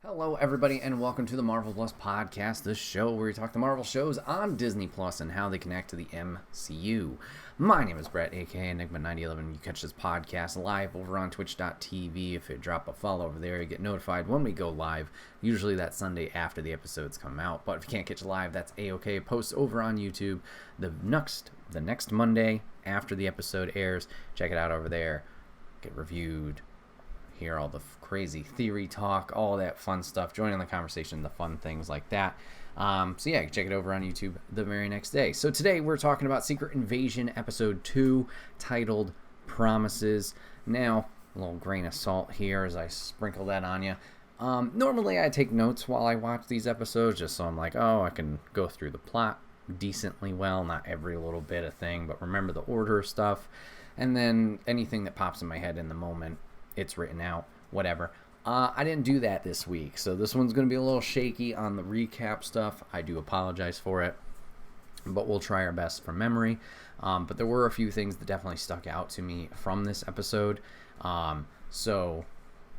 Hello, everybody, and welcome to the Marvel Plus podcast, the show where we talk the Marvel shows on Disney Plus and how they connect to the MCU. My name is Bret, aka Enigma9011. You catch this podcast live over on Twitch.tv. If you drop a follow over there, you get notified when we go live. Usually that's Sunday after the episodes come out, but if you can't catch it live, that's a-okay. Post over on YouTube the next Monday after the episode airs. Check it out over there. Get reviewed. Hear all the crazy theory talk, all that fun stuff. Join in the conversation, the fun things like that. So yeah, check it over on YouTube the very next day. So today we're talking about Secret Invasion Episode 2, titled Promises. Now, a little grain of salt here as I sprinkle that on you. Normally I take notes while I watch these episodes, just so I'm like, I can go through the plot decently well, not every little bit of thing, but remember the order of stuff. And then anything that pops in my head in the moment, it's written out, whatever. I didn't do that this week, so this one's going to be a little shaky on the recap stuff. I do apologize for it, but we'll try our best from memory. But there were a few things that definitely stuck out to me from this episode, so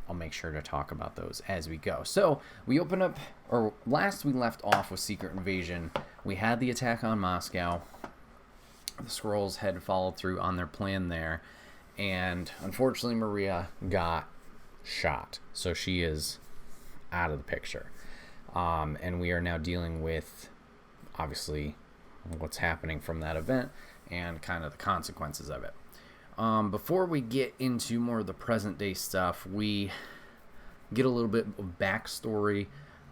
I'll make sure to talk about those as we go. So we open up, or last we left off with Secret Invasion, we had the attack on Moscow. The Skrulls had followed through on their plan there. And unfortunately, Maria got shot. So she is out of the picture. And we are now dealing with, obviously, what's happening from that event and kind of the consequences of it. Before we get into more of the present day stuff, we get a little bit of backstory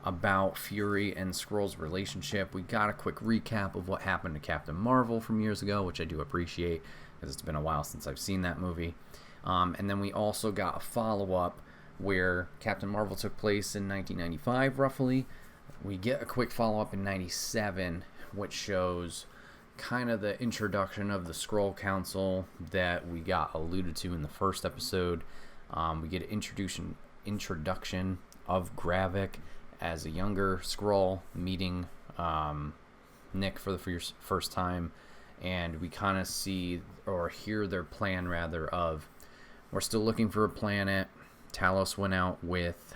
about Fury and Skrulls' relationship. We got a quick recap of what happened to Captain Marvel from years ago, which I do appreciate, because it's been a while since I've seen that movie. And then we also got a follow-up where Captain Marvel took place in 1995, roughly. We get a quick follow-up in 97, which shows kind of the introduction of the Skrull Council that we got alluded to in the first episode. We get an introduction of Gravik as a younger Skrull meeting Nick for the first time. And we kind of see, or hear their plan, rather, of we're still looking for a planet. Talos went out with,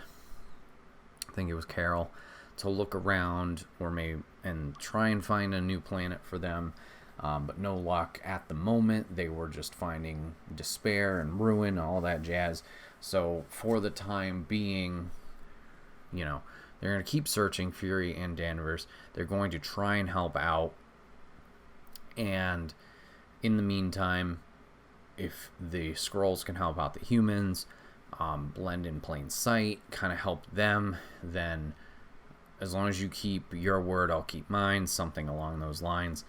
I think it was Carol, to look around and try and find a new planet for them. But no luck at the moment. They were just finding despair and ruin and all that jazz. So for the time being, they're going to keep searching, Fury and Danvers. They're going to try and help out. And in the meantime, if the Skrulls can help out the humans, blend in plain sight, kind of help them, then as long as you keep your word, I'll keep mine, something along those lines.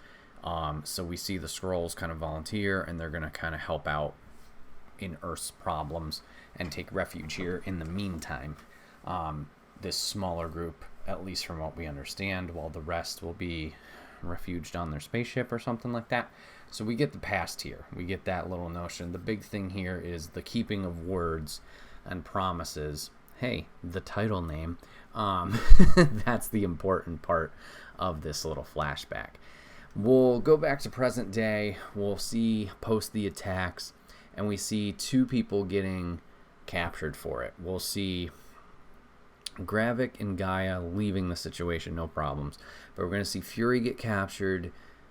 So we see the Skrulls kind of volunteer, and they're going to kind of help out in Earth's problems and take refuge here in the meantime. This smaller group, at least from what we understand, while the rest will be refuged on their spaceship or something like that. So we get the past here. We get that little notion. The big thing here is the keeping of words and promises. Hey, the title name. That's the important part of this little flashback. We'll go back to present day. We'll see post the attacks, and we see two people getting captured for it. We'll see Gravik and Gaia leaving the situation, no problems. But we're going to see Fury get captured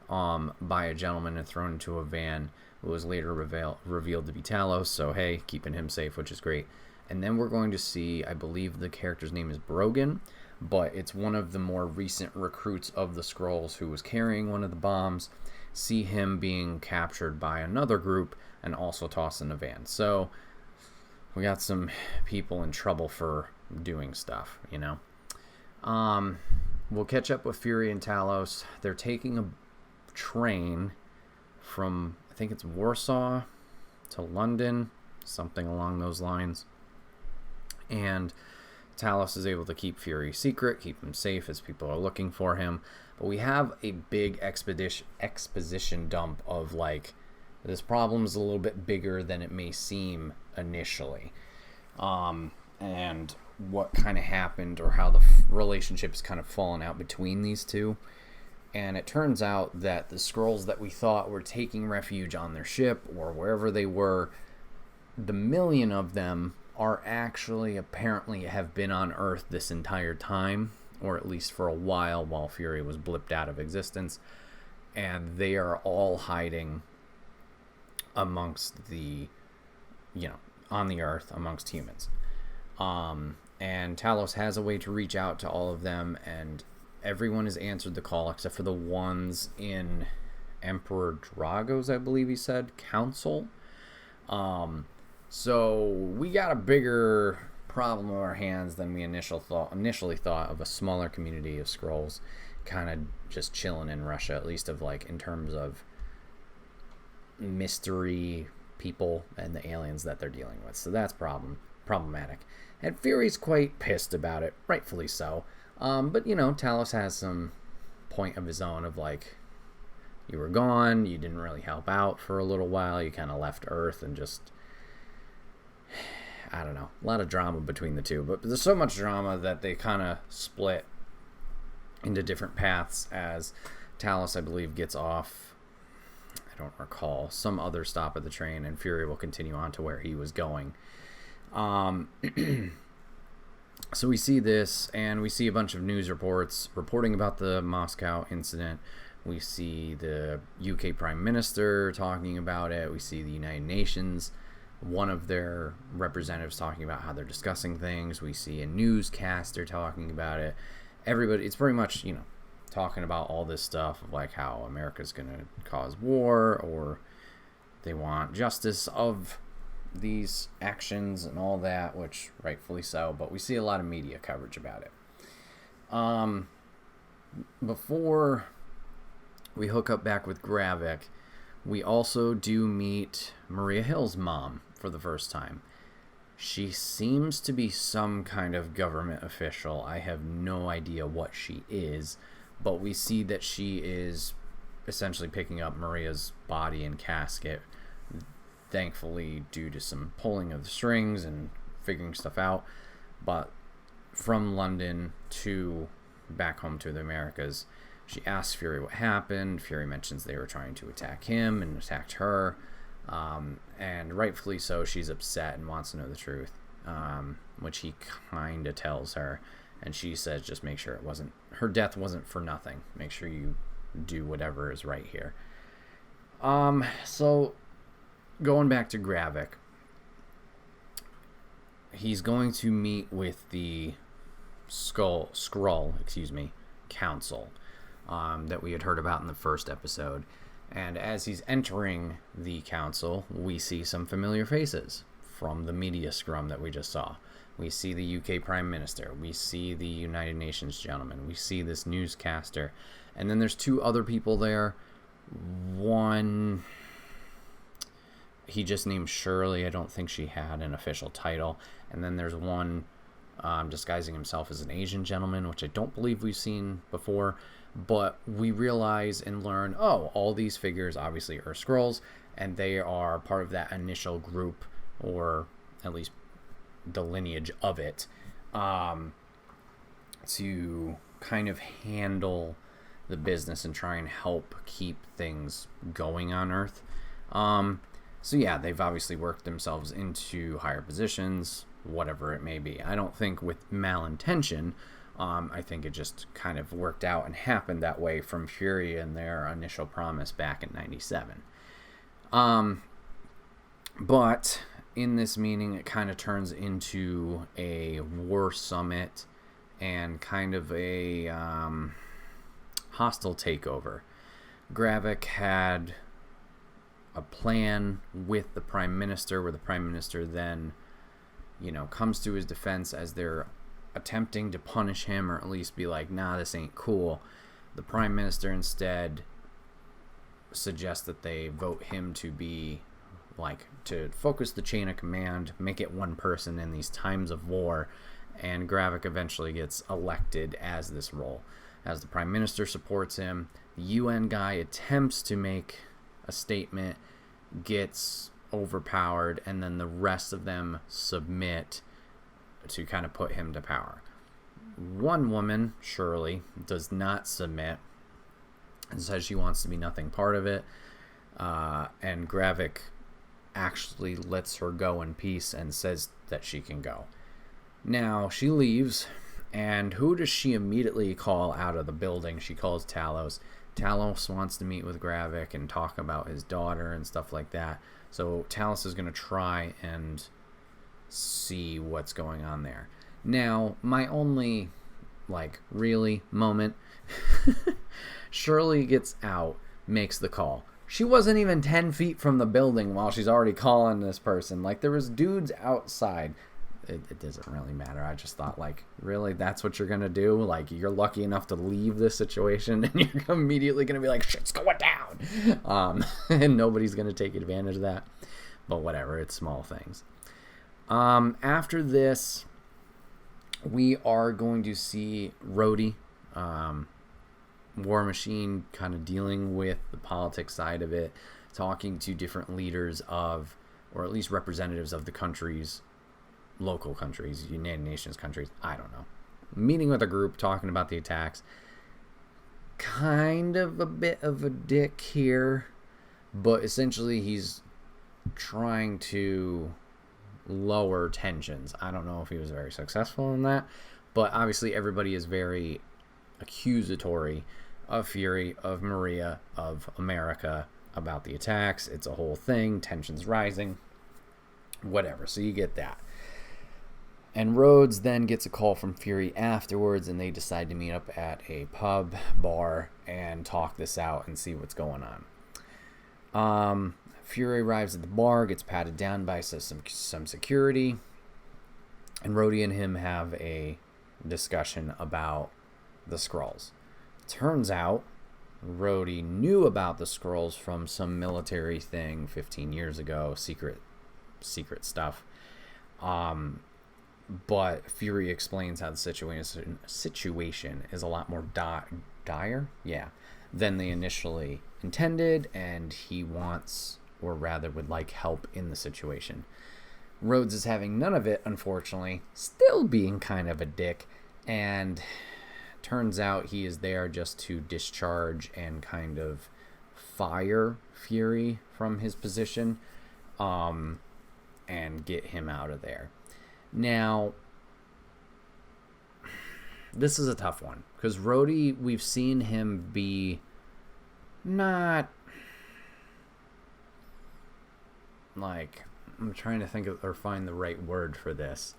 by a gentleman and thrown into a van, who was later revealed to be Talos. So, hey, keeping him safe, which is great. And then we're going to see, I believe the character's name is Brogan, but it's one of the more recent recruits of the Skrulls who was carrying one of the bombs. See him being captured by another group and also tossed in a van. So we got some people in trouble for doing stuff, We'll catch up with Fury and Talos. They're taking a train from, I think it's Warsaw to London, something along those lines. And Talos is able to keep Fury secret, keep him safe as people are looking for him. But we have a big exposition dump of, like, this problem's a little bit bigger than it may seem initially. And what kind of happened, or how the relationship's kind of fallen out between these two. And it turns out that the Skrulls that we thought were taking refuge on their ship or wherever they were, the million of them are actually apparently have been on Earth this entire time, or at least for a while Fury was blipped out of existence, and they are all hiding amongst the, on the Earth amongst humans. And Talos has a way to reach out to all of them, and everyone has answered the call except for the ones in Emperor Drago's, I believe he said, council. So we got a bigger problem on our hands than we initially thought of a smaller community of Skrulls kind of just chilling in Russia, at least of like in terms of mystery people and the aliens that they're dealing with. So that's problematic. And Fury's quite pissed about it, rightfully so. But Talos has some point of his own of like, you were gone, you didn't really help out for a little while, you kind of left Earth and just, I don't know, a lot of drama between the two. But there's so much drama that they kind of split into different paths as Talos, I believe, gets off, I don't recall, some other stop at the train, and Fury will continue on to where he was going. So we see this, and we see a bunch of news reports reporting about the Moscow incident. We see the UK Prime Minister talking about it. We see the United Nations, one of their representatives talking about how they're discussing things. We see a newscaster talking about it. Everybody, it's pretty much, talking about all this stuff of like how America's going to cause war, or they want justice of these actions and all that, which rightfully so, but we see a lot of media coverage about it. Before we hook up back with Gravik, we also do meet Maria Hill's mom for the first time. She seems to be some kind of government official. I have no idea what she is, but we see that she is essentially picking up Maria's body and casket, thankfully due to some pulling of the strings and figuring stuff out. But from London to back home to the Americas, she asks Fury what happened. Fury mentions they were trying to attack him and attacked her. And rightfully so, she's upset and wants to know the truth, which he kind of tells her. And she says, just make sure her death wasn't for nothing. Make sure you do whatever is right here. So going back to Gravik, he's going to meet with the Skrull council that we had heard about in the first episode. And as he's entering the council, we see some familiar faces from the media scrum that we just saw. We see the UK Prime Minister. We see the United Nations gentleman. We see this newscaster. And then there's two other people there. One, he just named Shirley. I don't think she had an official title. And then there's one disguising himself as an Asian gentleman, which I don't believe we've seen before. But we realize and learn, all these figures obviously are Skrulls, and they are part of that initial group, or at least the lineage of it, to kind of handle the business and try and help keep things going on Earth. So yeah, they've obviously worked themselves into higher positions, whatever it may be. I don't think with malintention. I think it just kind of worked out and happened that way from Fury and their initial promise back in 97. But in this meeting, it kind of turns into a war summit and kind of a hostile takeover. Gravik had a plan with the Prime Minister, where the Prime Minister then, comes to his defense as they're attempting to punish him, or at least be like, nah, this ain't cool. The Prime Minister instead suggests that they vote him to be to focus the chain of command, make it one person in these times of war, and Gravik eventually gets elected as this role. As the Prime Minister supports him, the UN guy attempts to make a statement, gets overpowered, and then the rest of them submit to kind of put him to power. One woman, Shirley, does not submit and says she wants to be nothing part of it. And Gravik actually lets her go in peace and says that she can go. Now, she leaves, and who does she immediately call out of the building? She calls Talos. Talos wants to meet with Gravik and talk about his daughter and stuff like that. So Talos is going to try and see what's going on there. Now, my only, really moment, Shirley gets out, makes the call. She wasn't even 10 feet from the building while she's already calling this person. There was dudes outside. It doesn't really matter. I just thought, really, that's what you're going to do? You're lucky enough to leave this situation, and you're immediately going to be like, shit's going down. And nobody's going to take advantage of that. But whatever, it's small things. After this, we are going to see Rhodey, War Machine, kind of dealing with the politics side of it, talking to different leaders of, or at least representatives of the countries, local countries, United Nations countries, I don't know. Meeting with a group, talking about the attacks. Kind of a bit of a dick here, but essentially he's trying to lower tensions. I don't know if he was very successful in that, but obviously everybody is very accusatory of Fury, of Maria, of America about the attacks. It's a whole thing. Tensions rising. Whatever. So you get that. And Rhodes then gets a call from Fury afterwards, and they decide to meet up at a pub, bar, and talk this out and see what's going on. Fury arrives at the bar, gets patted down by some security, and Rhodey and him have a discussion about the Skrulls. Turns out Rhodey knew about the Skrulls from some military thing 15 years ago, secret stuff. But Fury explains how the situation is a lot more dire, than they initially intended, and he wants, or rather would like, help in the situation. Rhodes is having none of it, unfortunately, still being kind of a dick, and turns out he is there just to discharge and kind of fire Fury from his position, and get him out of there. Now, this is a tough one, because Rhodey, we've seen him be not, I'm trying to think of or find the right word for this.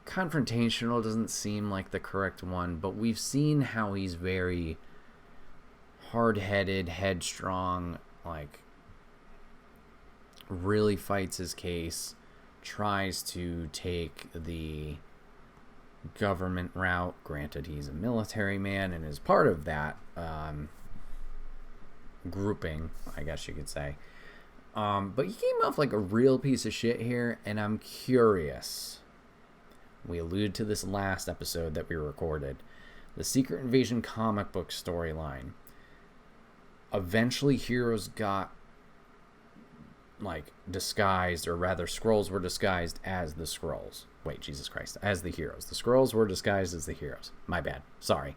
Confrontational doesn't seem like the correct one, but we've seen how he's very hard-headed, headstrong, really fights his case, tries to take the government route. Granted, he's a military man and is part of that grouping, I guess you could say. But he came off like a real piece of shit here, and I'm curious. We alluded to this last episode that we recorded. The Secret Invasion comic book storyline. Eventually, heroes got disguised, or rather Skrulls were disguised as the Skrulls. Wait, Jesus Christ, as the heroes. The Skrulls were disguised as the heroes. My bad. Sorry.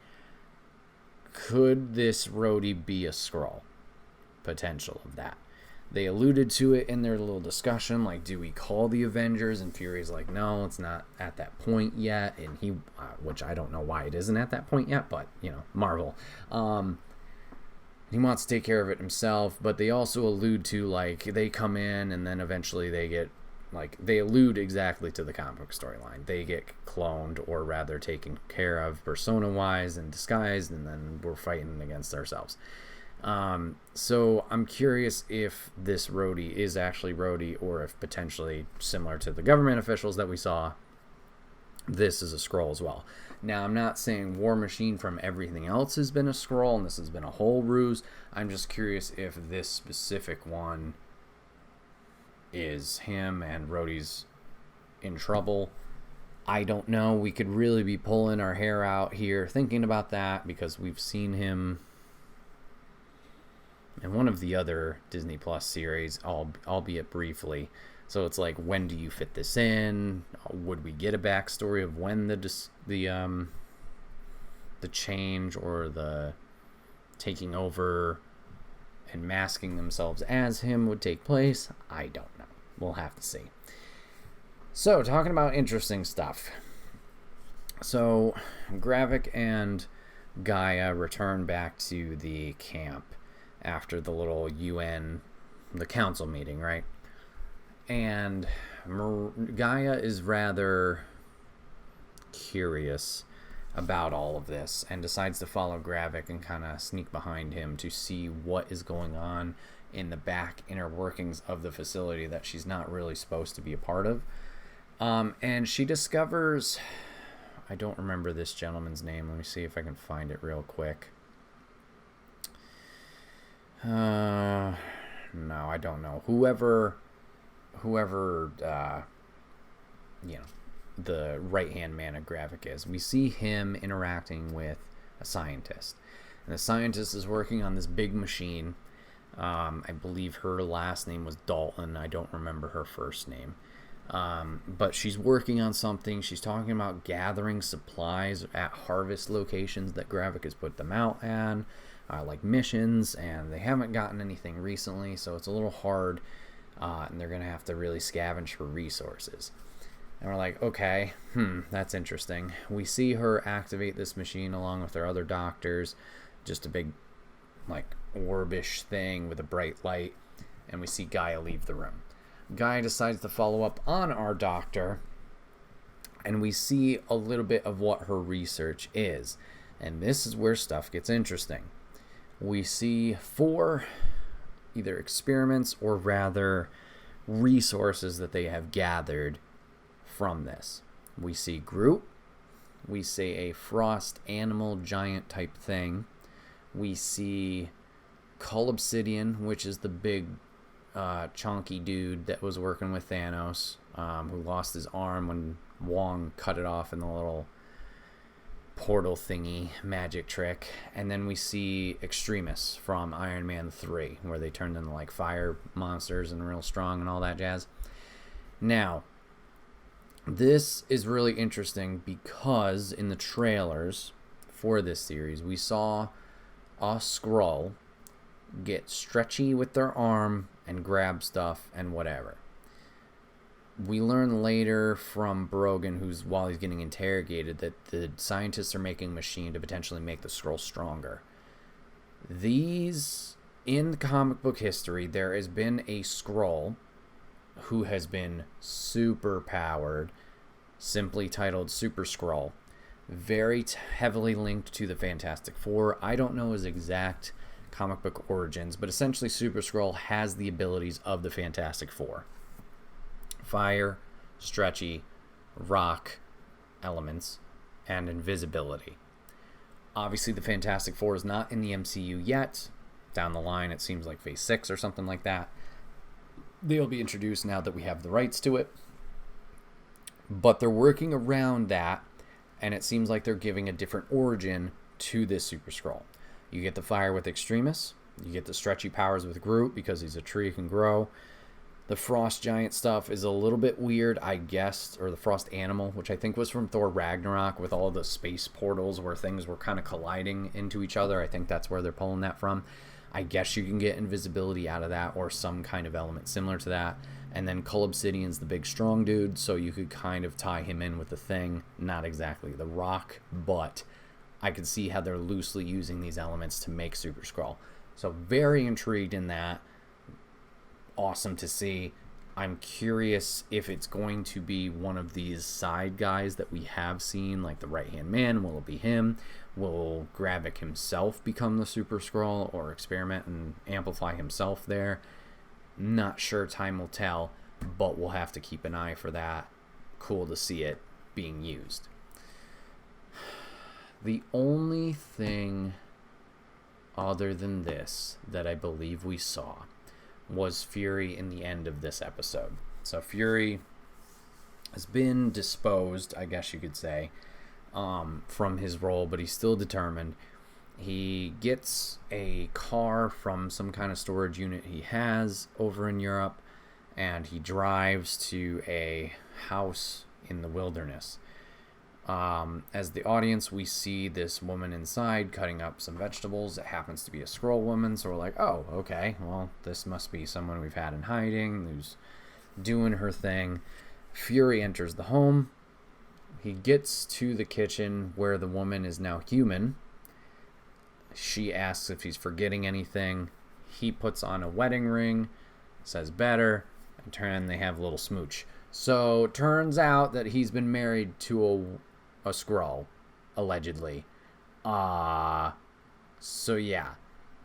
Could this Rhodey be a Skrull? Potential of that. They alluded to it in their little discussion, do we call the Avengers? And Fury's like, no, it's not at that point yet. And he, which I don't know why it isn't at that point yet, but, Marvel. He wants to take care of it himself, but they also allude to, they come in and then eventually they get, they allude exactly to the comic book storyline. They get cloned, or rather taken care of persona-wise and disguised, and then we're fighting against ourselves. So I'm curious if this Rhodey is actually Rhodey, or if potentially, similar to the government officials that we saw, this is a Skrull as well. Now, I'm not saying War Machine from everything else has been a Skrull, and this has been a whole ruse. I'm just curious if this specific one is him and Rhodey's in trouble. I don't know. We could really be pulling our hair out here thinking about that, because we've seen him in one of the other Disney Plus series, albeit briefly. So it's when do you fit this in? Would we get a backstory of when the change, or the taking over and masking themselves as him would take place? I don't know. we'll have to see. So, talking about interesting stuff. So, Gravik and Gaia return back to the camp after the little UN, the council meeting, right? And Gaia is rather curious about all of this and decides to follow Gravik and kind of sneak behind him to see what is going on in the back inner workings of the facility that she's not really supposed to be a part of. And she discovers, I don't remember this gentleman's name. Let me see if I can find it real quick. No, I don't know. Whoever, the right-hand man of Gravik is. We see him interacting with a scientist. And the scientist is working on this big machine. I believe her last name was Dalton. I don't remember her first name. But she's working on something. She's talking about gathering supplies at harvest locations that Gravik has put them out on, like missions, and they haven't gotten anything recently, so it's a little hard, and they're going to have to really scavenge for resources. And we're like, okay, that's interesting. We see her activate this machine along with her other doctors, just a big, like, orbish thing with a bright light, and we see Gaia leave the room. Gaia decides to follow up on our doctor, and we see a little bit of what her research is. And this is where stuff gets interesting. We see 4 either experiments or rather resources that they have gathered from this. We see Groot. We see a frost animal giant type thing. We see Cull Obsidian, which is the big chonky dude that was working with Thanos, who lost his arm when Wong cut it off in the little portal thingy magic trick. And then we see Extremis from Iron Man 3, where they turned into like fire monsters and real strong and all that jazz. Now, this is really interesting because in the trailers for this series, we saw a Skrull get stretchy with their arm and grab stuff and whatever. We learn later from Brogan, while he's getting interrogated, that the scientists are making a machine to potentially make the Skrull stronger. In comic book history, there has been a Skrull who has been super powered, simply titled Super Skrull, very heavily linked to the Fantastic Four. I don't know his exact comic book origins, but essentially Super Skrull has the abilities of the Fantastic Four: fire, stretchy, rock elements, and invisibility. Obviously the Fantastic Four is not in the MCU yet. Down the line, it seems like phase 6 or something like that, they'll be introduced now that we have the rights to it. But they're working around that, and it seems like they're giving a different origin to this Super Skrull. You get the fire with Extremis. You get the stretchy powers with Groot because he's a tree, can grow. The frost giant stuff is a little bit weird, I guess, or the frost animal, which I think was from Thor Ragnarok with all the space portals where things were kind of colliding into each other. I think that's where they're pulling that from. I guess you can get invisibility out of that or some kind of element similar to that. And then Cull Obsidian's the big strong dude, so you could kind of tie him in with the thing. Not exactly the rock, but I could see how they're loosely using these elements to make Super Skrull. So very intrigued in that. Awesome to see. I'm curious if it's going to be one of these side guys that we have seen, like the right-hand man. Will it be him? Will Gravik himself become the Super Skrull or experiment and amplify himself there? Not sure, time will tell, but we'll have to keep an eye for that. Cool to see it being used. The only thing other than this that I believe we saw was Fury in the end of this episode. So Fury has been disposed, I guess you could say, from his role, but he's still determined. He gets a car from some kind of storage unit he has over in Europe, and he drives to a house in the wilderness. As the audience, we see this woman inside cutting up some vegetables. It happens to be a Skrull woman, so we're like, oh, okay, well, this must be someone we've had in hiding, who's doing her thing. Fury enters the home. He gets to the kitchen where the woman is now human. She asks if he's forgetting anything. He puts on a wedding ring, says better, and they have a little smooch. So turns out that he's been married to a Skrull, allegedly. So yeah,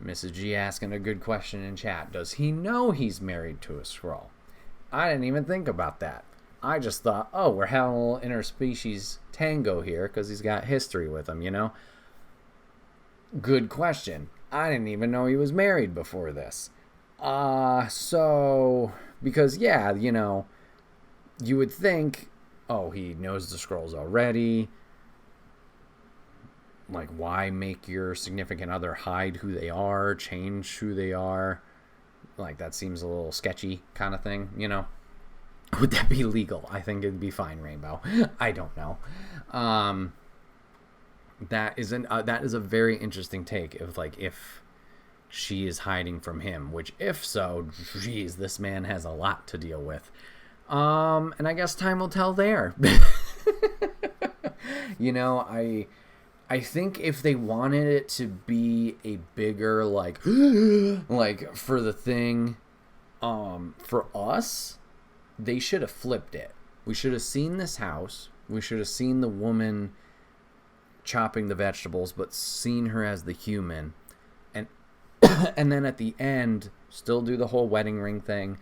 Mrs. G asking a good question in chat. Does he know he's married to a Skrull? I didn't even think about that. I just thought, oh, we're having a little interspecies tango here because he's got history with him, you know? Good question. I didn't even know he was married before this. So, because, yeah, you know, you would think, oh, he knows the Skrulls already. Like, why make your significant other hide who they are, change who they are? Like, that seems a little sketchy kind of thing, you know? Would that be legal? I think it'd be fine, Rainbow. I don't know. That is a very interesting take. If she is hiding from him, which if so, geez, this man has a lot to deal with. And I guess time will tell there. You know, I think if they wanted it to be a bigger like for the thing, for us, they should have flipped it. We should have seen this house. We should have seen the woman chopping the vegetables, but seen her as the human. And and then at the end, still do the whole wedding ring thing.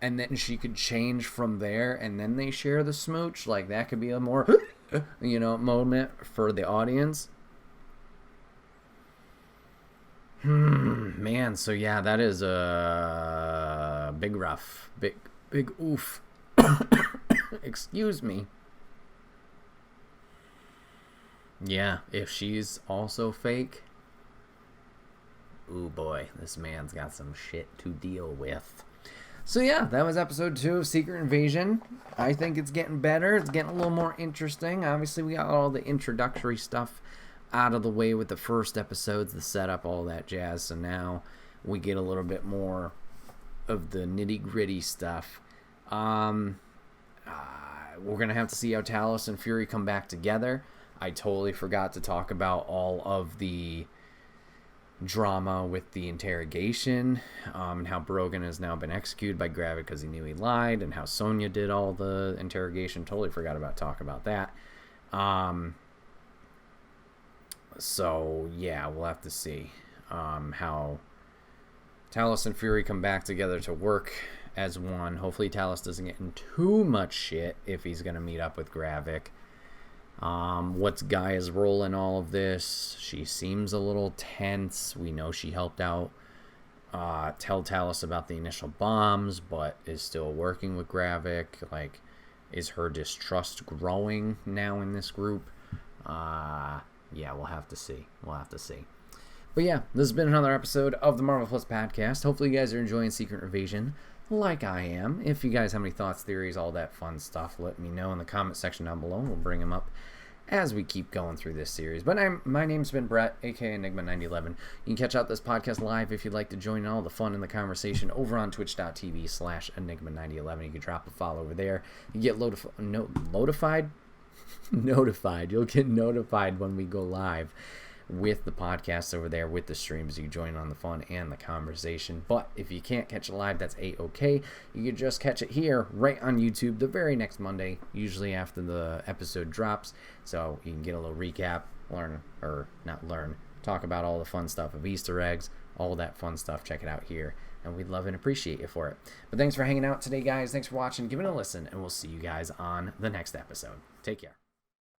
And then she could change from there, and then they share the smooch. Like, that could be a more, you know, moment for the audience. Man, so yeah, that is a big rough. Big oof. Excuse me. Yeah, if she's also fake, ooh boy, this man's got some shit to deal with. So yeah, that was episode 2 of Secret Invasion. I think it's getting better. It's getting a little more interesting. Obviously, we got all the introductory stuff out of the way with the first episodes, the setup, all that jazz. So now we get a little bit more of the nitty-gritty stuff. We're going to have to see how Talos and Fury come back together. I totally forgot to talk about all of the drama with the interrogation, and how Brogan has now been executed by Gravik because he knew he lied, and how Sonya did all the interrogation. Totally forgot about talk about that. So yeah, we'll have to see how Talos and Fury come back together to work as one. Hopefully Talos doesn't get in too much shit if he's going to meet up with Gravik. What's Gaia's role in all of this? She seems a little tense. We know she helped out tell Talos about the initial bombs, but is still working with Gravik. Like, is her distrust growing now in this group? Yeah, we'll have to see. But yeah, this has been another episode of the Marvel Plus Podcast. Hopefully you guys are enjoying Secret Invasion like I am. If you guys have any thoughts, theories, all that fun stuff, let me know in the comment section down below. We'll bring them up as we keep going through this series. But my name's been Bret, aka Enigma9011. You can catch out this podcast live if you'd like to join all the fun in the conversation over on twitch.tv/Enigma9011. You can drop a follow over there. You get notified. You'll get notified when we go live with the podcast over there, with the streams. You can join on the fun and the conversation. But if you can't catch it live, that's a-okay. You can just catch it here right on YouTube the very next Monday, usually after the episode drops. So you can get a little recap, talk about all the fun stuff of Easter eggs, all that fun stuff. Check it out here, and we'd love and appreciate you for it. But thanks for hanging out today, guys. Thanks for watching, giving it a listen, and we'll see you guys on the next episode. Take care.